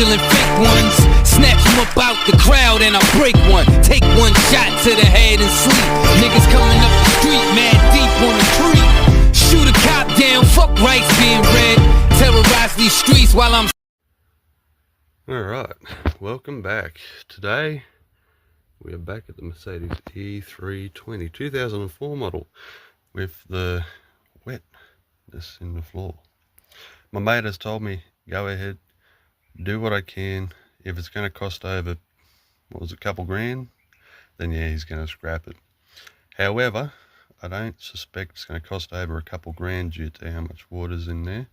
fraudulent fake ones. Snatch them up out the crowd and I break one. Take one shot to the head and sleep. Niggas coming up the street, mad deep on the tree. Shoot a cop down, fuck rights being read. Terrorize these streets while I'm... Alright, welcome back. Today we are back at the Mercedes E320 2004 model with the wetness in the floor. My mate has told me, go ahead, do what I can. If it's going to cost over, what was it, a couple grand, then yeah, he's going to scrap it. However, I don't suspect it's going to cost over a couple grand due to how much water's in there.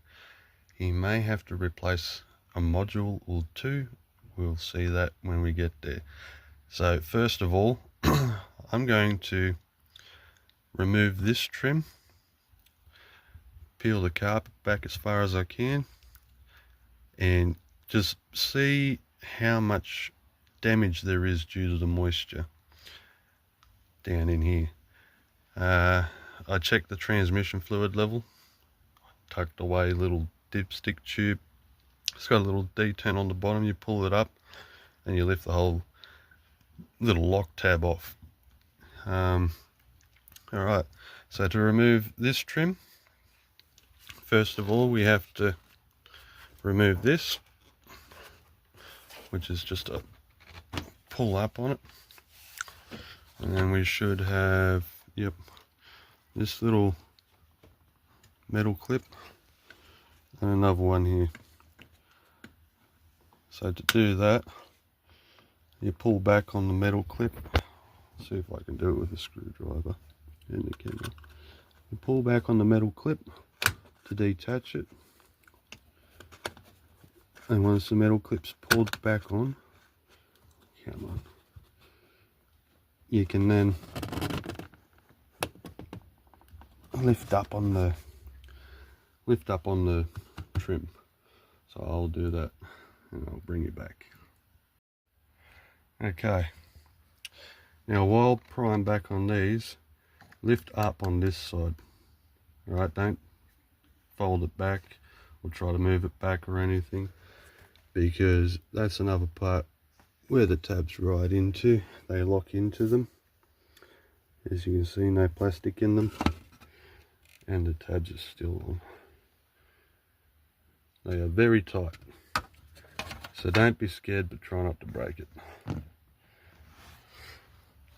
He may have to replace a module or two. We'll see that when we get there. So first of all, I'm going to remove this trim, peel the carpet back as far as I can, and just see how much damage there is due to the moisture down in here. I checked the transmission fluid level, tucked away a little dipstick tube. It's got a little detent on the bottom. You pull it up and you lift the whole little lock tab off. Alright, so to remove this trim, first of all we have to remove this, which is just a pull up on it, and then we should have, yep, this little metal clip and another one here. So to do that, you pull back on the metal clip. See if I can do it with a screwdriver and the camera. You pull back on the metal clip to detach it, and once the metal clip's pulled back on, come on, you can then lift up on the trim. So I'll do that and I'll bring it back. Okay, now while prying back on these, lift up on this side. Alright, don't fold it back or try to move it back or anything, because that's another part where the tabs ride into. They lock into them. As you can see, no plastic in them, and the tabs are still on. They are very tight, so don't be scared, but try not to break it.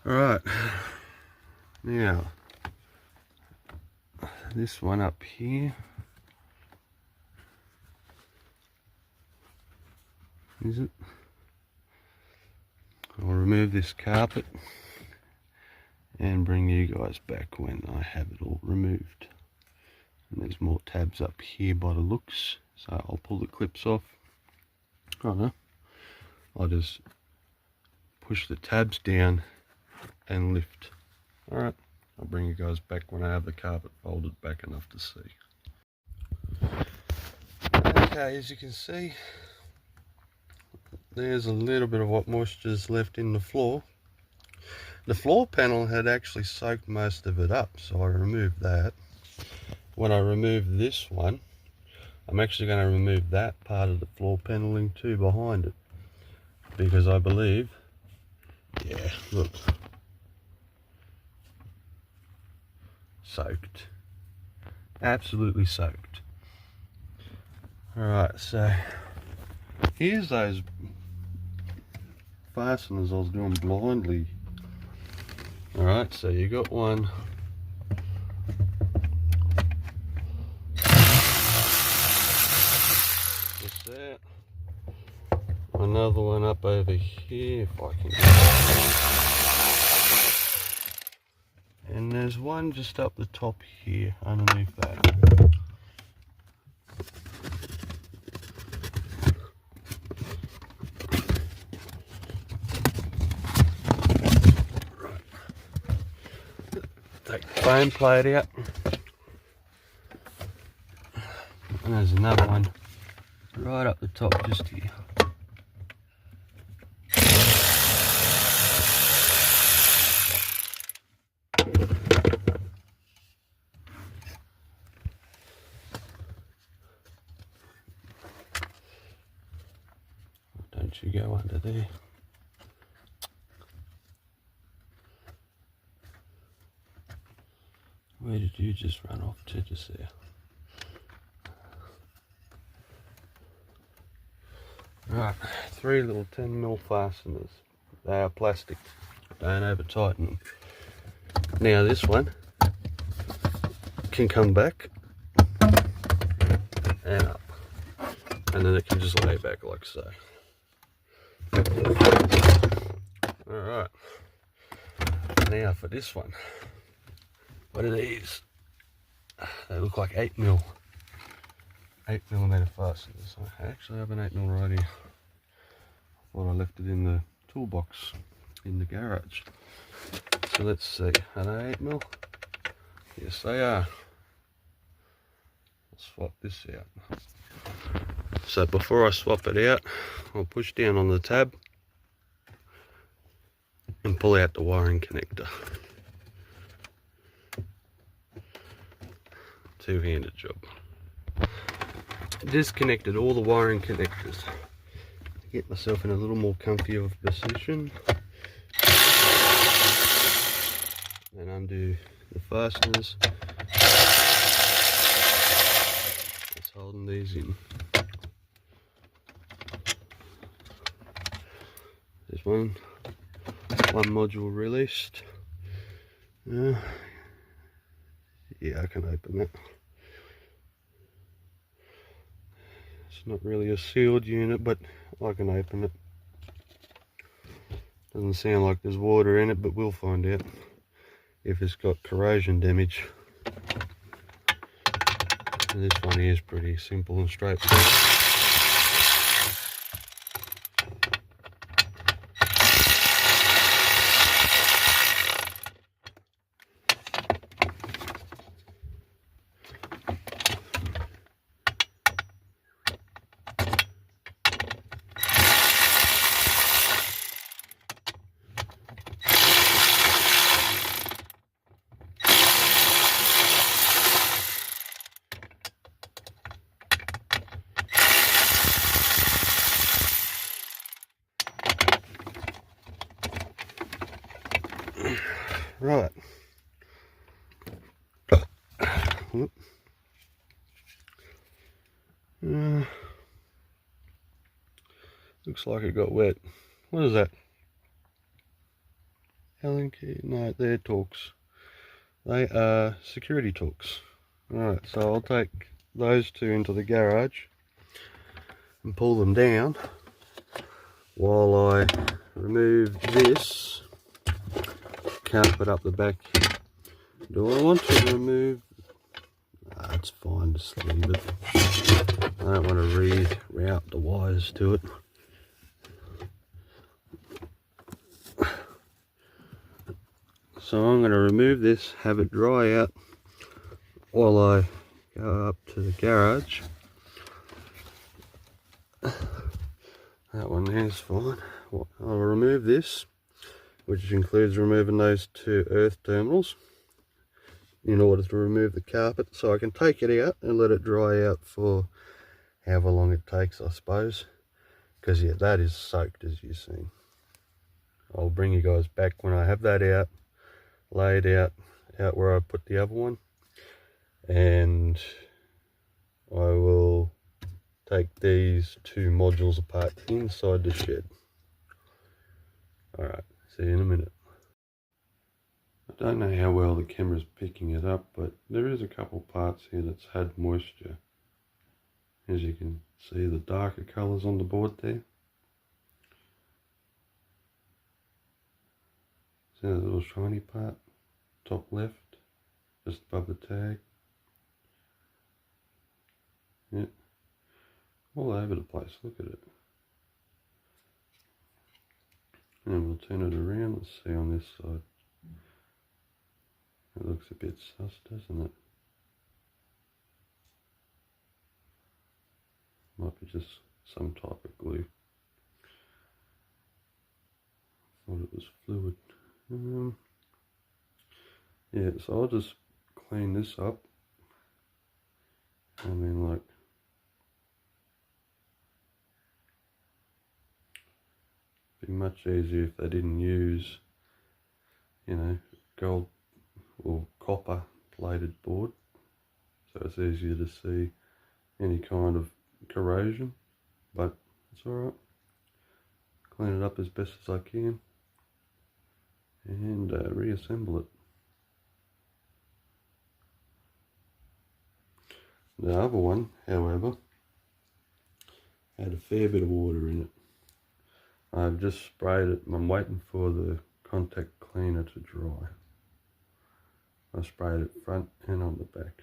Alright, now this one up here, is it? I'll remove this carpet and bring you guys back when I have it all removed. And there's more tabs up here by the looks, so I'll pull the clips off. Oh no, I'll just push the tabs down and lift. Alright, I'll bring you guys back when I have the carpet folded back enough to see. Okay, as you can see, there's a little bit of what moisture's left in the floor. The floor panel had actually soaked most of it up, so I removed that. When I remove this one, I'm actually going to remove that part of the floor paneling too behind it, because I believe, yeah, look, soaked, absolutely soaked. Alright, so here's those fasteners I was doing blindly. Alright, so you got one just there, another one up over here if I can get it, and there's one just up the top here underneath that. Take the foam plate out, and there's another one right up the top just here. go under there. Where did you just run off to just there? Right, 3 little 10mm fasteners. They are plastic. Don't over tighten them. Now this one can come back and up, and then it can just lay back like so. Alright, now for this one. What are these? They look like 8mm fasteners. I actually have an 8mm right here. I thought I left it in the toolbox in the garage. So let's see, are they 8mm? Yes they are. I'll swap this out. So before I swap it out, I'll push down on the tab and pull out the wiring connector. Two-handed job. Disconnected all the wiring connectors to get myself in a little more comfy of a position. Then undo the fasteners. Just holding these in. There's one module released. Yeah, I can open that. It's not really a sealed unit, but I can open it. Doesn't sound like there's water in it, but we'll find out if it's got corrosion damage. And this one here is pretty simple and straightforward. Right. Looks like it got wet. What is that? Allen key? No, they're Torx. They are security Torx. Alright, so I'll take those two into the garage and pull them down while I remove this carpet up the back. Do I want to remove? Nah, it's fine, just leave it. I don't want to reroute the wires to it. So I'm going to remove this, have it dry out while I go up to the garage. That one there's fine. I'll remove this, which includes removing those 2 earth terminals in order to remove the carpet, so I can take it out and let it dry out for however long it takes, I suppose, because yeah, that is soaked as you've seen. I'll bring you guys back when I have that out, laid out where I put the other one, and I will take these 2 modules apart inside the shed. Alright, see you in a minute. I don't know how well the camera's picking it up, but there is a couple parts here that's had moisture. As you can see, the darker colours on the board there. See that little shiny part, top left, just above the tag. Yeah, all over the place, look at it. And we'll turn it around, let's see on this side. It looks a bit sus, doesn't it? Might be just some type of glue. Thought it was fluid. Yeah, so I'll just clean this up. I mean, like, Be much easier if they didn't use, you know, gold or copper plated board, so it's easier to see any kind of corrosion, but it's alright. Clean it up as best as I can and reassemble it. The other one, however, had a fair bit of water in it. I've just sprayed it and I'm waiting for the contact cleaner to dry. I sprayed it front and on the back.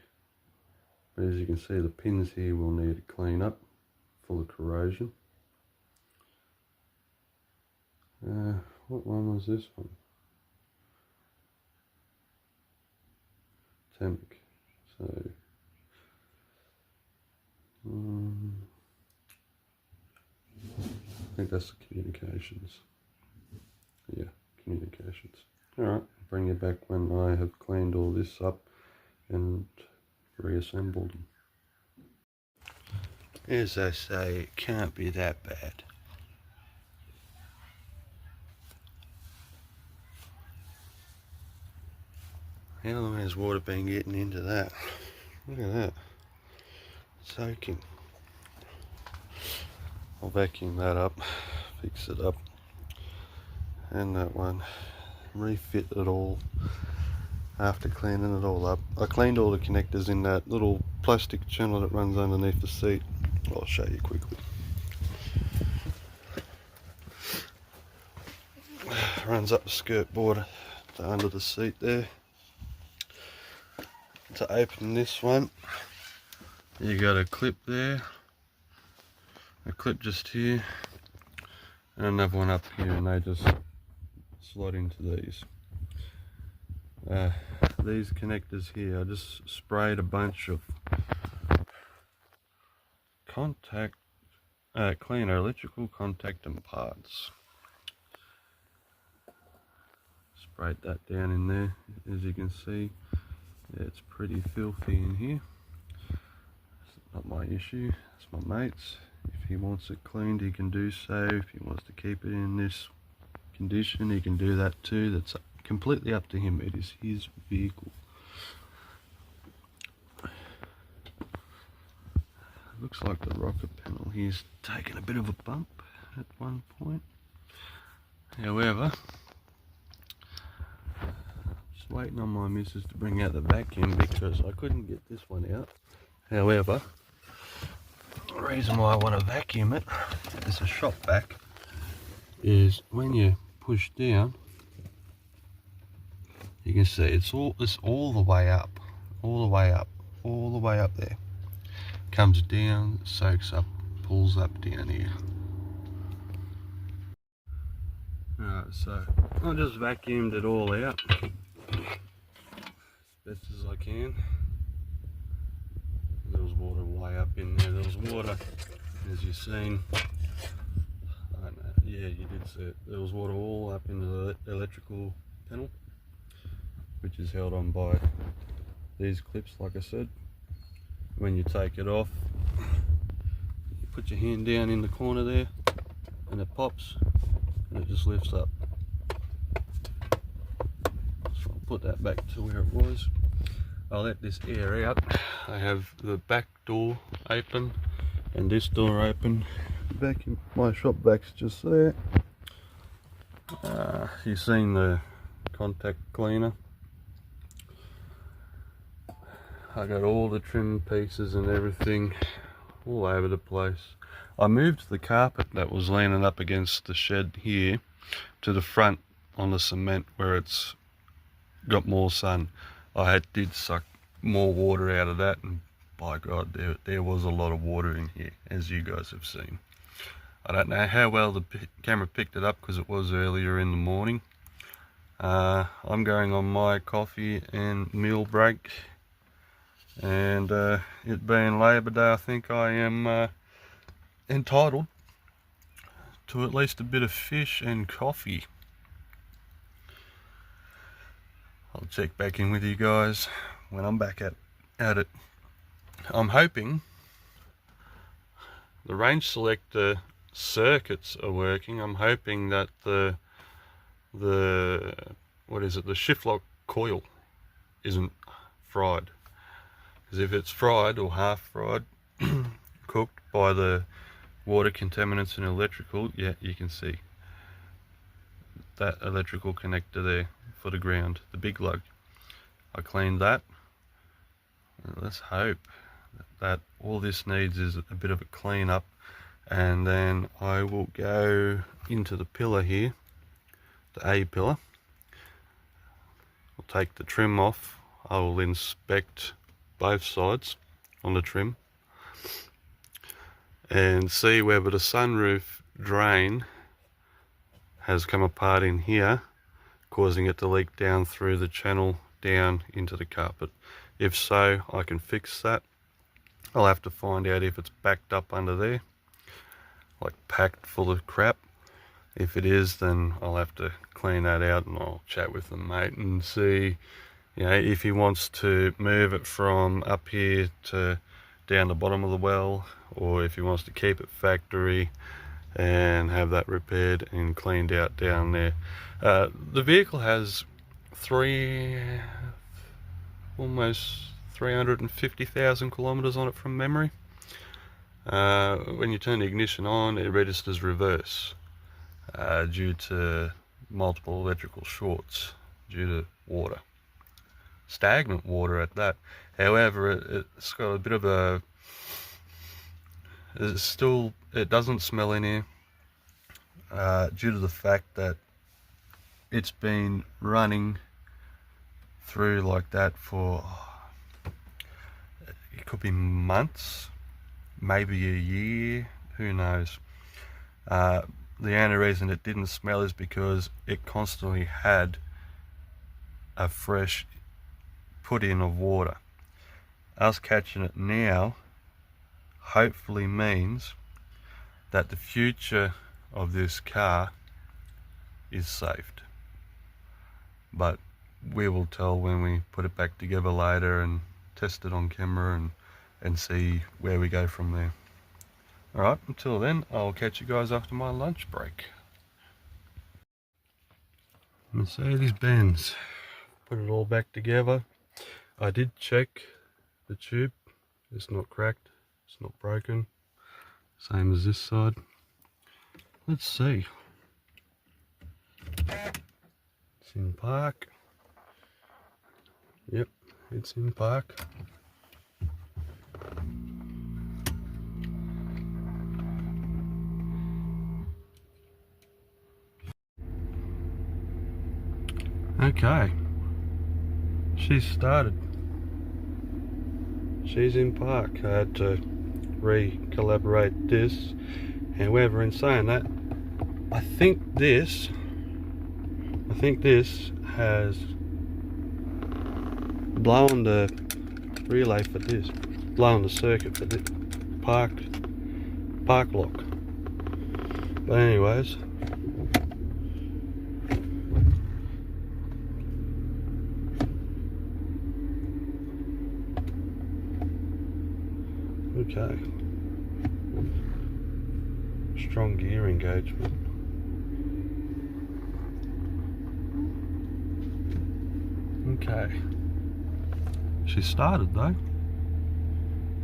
But as you can see, the pins here will need to clean up, full of corrosion. What one was this one? Tamic. So, I think that's the communications. Yeah, communications. Alright, bring you back when I have cleaned all this up and reassembled them. As I say, it can't be that bad. How long has water been getting into that? Look at that. Soaking. I'll vacuum that up, fix it up, and that one, refit it all after cleaning it all up. I cleaned all the connectors in that little plastic channel that runs underneath the seat. I'll show you quickly. Runs up the skirt board to under the seat there. To open this one, you got a clip there, a clip just here, and another one up here, and they just slot into these. These connectors here, I just sprayed a bunch of contact cleaner, electrical contact and parts. Sprayed that down in there. As you can see, it's pretty filthy in here. It's not my issue, it's my mate's. If he wants it cleaned, he can do so. If he wants to keep it in this condition, he can do that too. That's completely up to him. It is his vehicle. Looks like the rocker panel here's taken a bit of a bump at one point. However, just waiting on my missus to bring out the vacuum because I couldn't get this one out. However, the reason why I want to vacuum it as a shop vac is when you push down, you can see it's all the way up, all the way up there. Comes down, soaks up, pulls up down here. Alright, so I just vacuumed it all out as best as I can. There was water way up in there. There was water, as you've seen. I don't know. Yeah, you did see it. There was water all up in the electrical panel, which is held on by these clips, like I said. When you take it off, you put your hand down in the corner there, and it pops, and it just lifts up. So I'll put that back to where it was. I'll let this air out. I have the back door open and this door open. Back in my shop vacs just there. You've seen the contact cleaner. I got all the trim pieces and everything all over the place. I moved the carpet that was leaning up against the shed here to the front on the cement where it's got more sun. I did suck more water out of that, and by God, there was a lot of water in here, as you guys have seen. I don't know how well the camera picked it up because it was earlier in the morning. I'm going on my coffee and meal break, and it being Labour Day, I think I am entitled to at least a bit of fish and coffee. I'll check back in with you guys when I'm back at it. I'm hoping the range selector circuits are working. I'm hoping that the what is it, the shift lock coil isn't fried, because if it's fried or half fried, cooked by the water contaminants and electrical, yeah, you can see that electrical connector there for the ground, the big lug. I cleaned that. Let's hope that all this needs is a bit of a clean up, and then I will go into the pillar here, the A pillar. I'll take the trim off. I will inspect both sides on the trim and see whether the sunroof drain has come apart in here, causing it to leak down through the channel down into the carpet. If so, I can fix that. I'll have to find out if it's backed up under there, like packed full of crap. If it is, then I'll have to clean that out, and I'll chat with the mate and see, you know, if he wants to move it from up here to down the bottom of the well, or if he wants to keep it factory and have that repaired and cleaned out down there. The vehicle has almost 350,000 kilometers on it from memory. When you turn the ignition on, it registers reverse due to multiple electrical shorts due to water, stagnant water at that. However, it's got a bit of a, it doesn't smell in here due to the fact that it's been running through like that for, it could be months, maybe a year, who knows. The only reason it didn't smell is because it constantly had a fresh put in of water. Us catching it now hopefully means that the future of this car is saved, but we will tell when we put it back together later and test it on camera and see where we go from there. Alright, until then, I'll catch you guys after my lunch break. Mercedes-Benz, put it all back together. I did check the tube, it's not cracked, it's not broken, same as this side. Let's see. It's in park. Yep, it's in park. Okay, she's started. She's in park. I had to re-calibrate this. However, in saying that, I think this has blown the relay for this, blown the circuit for this park lock. But anyways, okay, strong gear engagement. Okay, she started though.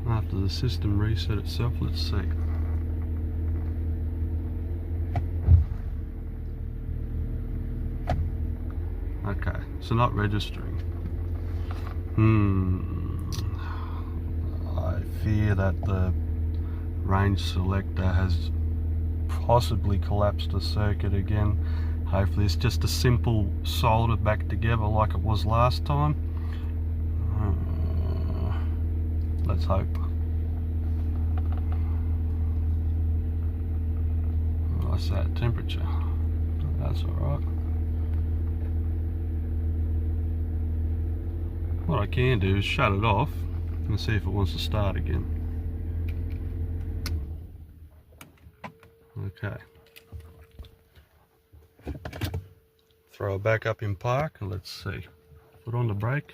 After the system reset itself, let's see. Okay, so not registering. I fear that the range selector has possibly collapsed the circuit again. Hopefully it's just a simple solder back together like it was last time. Let's hope. What's that temperature? That's alright. What I can do is shut it off and see if it wants to start again. Okay. Throw it back up in park and let's see. Put on the brake.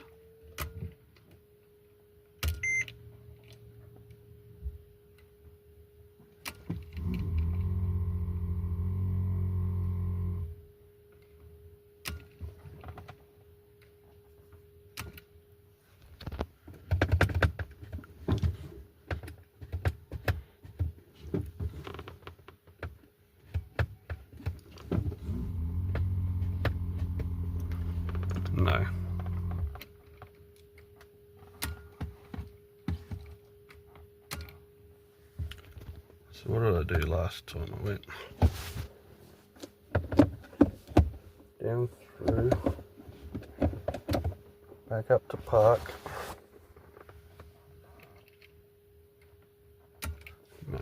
No. So what did I do last time? I went down through, back up to park. No.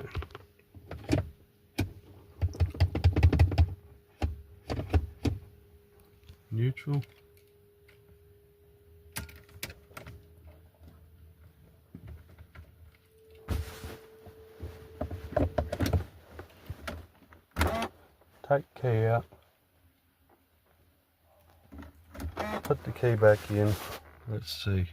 Neutral. Take key out. Put the key back in. Let's see.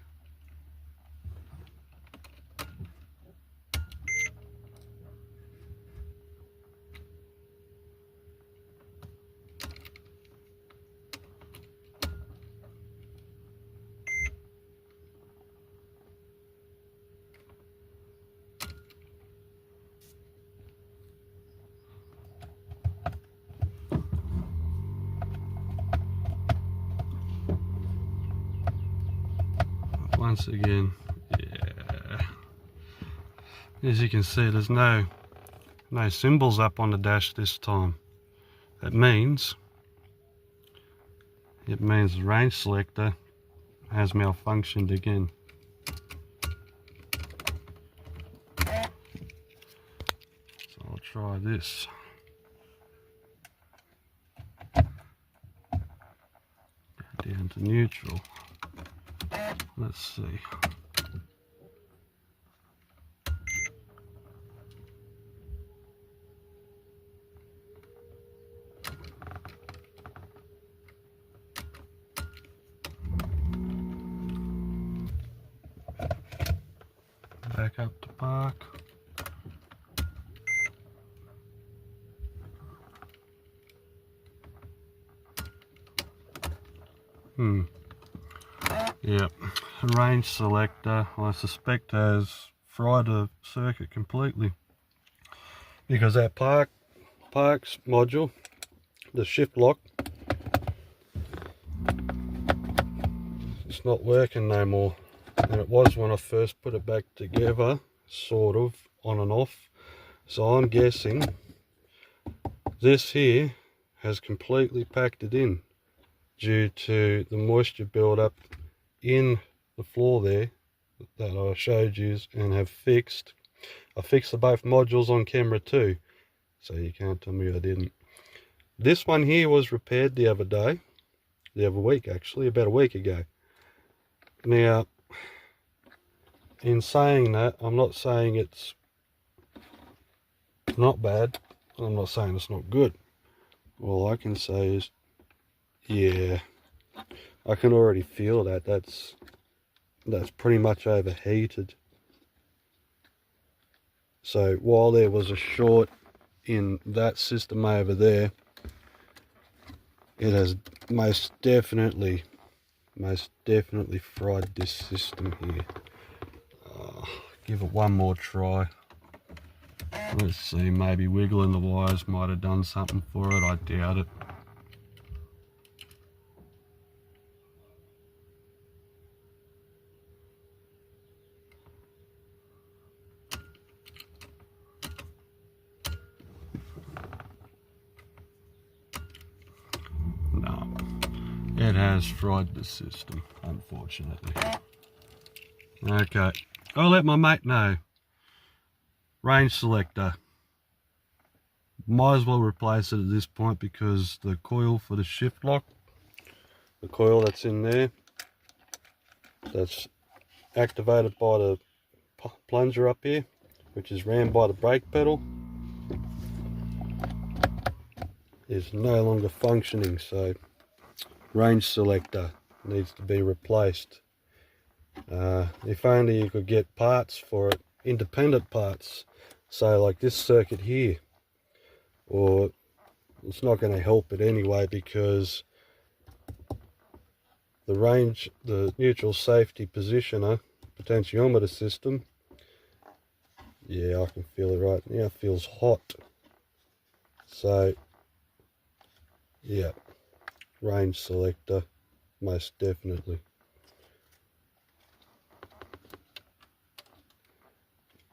Once again, yeah. As you can see, there's no symbols up on the dash this time. That means the range selector has malfunctioned again. So I'll try this. Go down to neutral. Let's see. Back up to park. Yep, range selector I suspect has fried the circuit completely, because that parks module, the shift lock, it's not working no more. And it was when I first put it back together, sort of on and off. So I'm guessing this here has completely packed it in due to the moisture buildup in the floor there that I showed you and have fixed. I fixed the both modules on camera too, so you can't tell me I didn't. This one here was repaired the other week actually, about a week ago. Now, in saying that, I'm not saying it's not bad, I'm not saying it's not good. All I can say is, yeah, I can already feel that that's pretty much overheated. So while there was a short in that system over there, it has most definitely fried this system here. Give it one more try. Let's see, maybe wiggling the wires might have done something for it. I doubt it. No, it has fried the system, unfortunately. Okay, I'll let my mate know. Range selector. Might as well replace it at this point, because the coil for the shift lock, the coil that's in there, that's activated by the plunger up here, which is ran by the brake pedal, is no longer functioning. So range selector needs to be replaced. If only you could get parts for it, independent parts, say like this circuit here, or it's not going to help it anyway, because the neutral safety positioner potentiometer system, yeah, I can feel it right now, it feels hot. So yeah, range selector most definitely.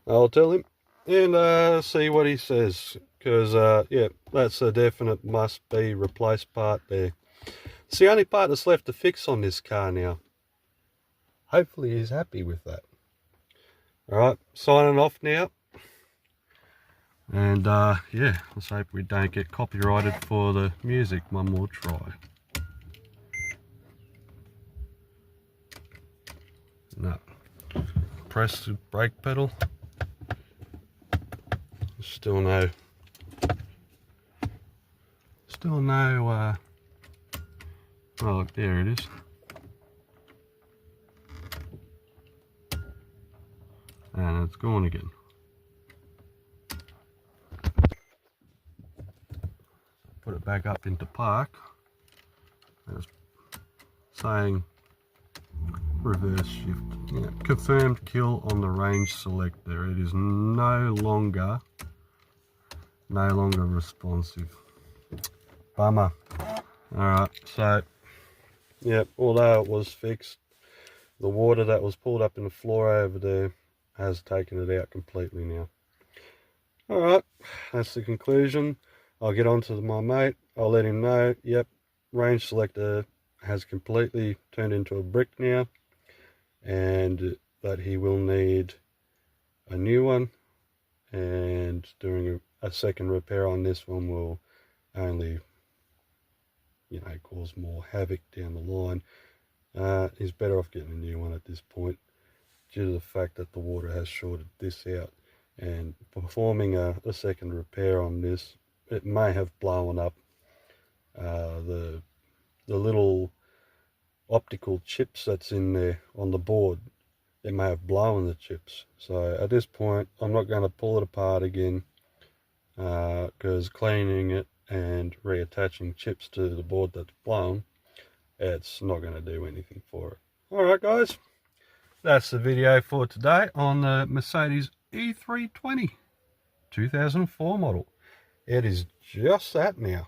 I'll tell him and see what he says, because yeah, that's a definite must be replaced part there. It's the only part that's left to fix on this car now. Hopefully he's happy with that. Alright, signing off now. And yeah, let's hope we don't get copyrighted for the music. One more try. No. Press the brake pedal. Still no. Oh, there it is. And it's gone again. Put it back up into park. And it's saying reverse shift. Yeah. Confirmed kill on the range selector. It is no longer responsive. Bummer. Alright, so yeah, although it was fixed, the water that was pulled up in the floor over there has taken it out completely now. Alright, that's the conclusion. I'll get on to my mate. I'll let him know, yep, range selector has completely turned into a brick now, and that he will need a new one, and doing a second repair on this one will only, you know, cause more havoc down the line. He's better off getting a new one at this point, due to the fact that the water has shorted this out, and performing a second repair on this, it may have blown up the little optical chips that's in there on the board. It may have blown the chips. So at this point I'm not going to pull it apart again, because cleaning it and reattaching chips to the board that's blown, it's not going to do anything for it. Alright guys, that's the video for today on the Mercedes E320 2004 model. It is just that now.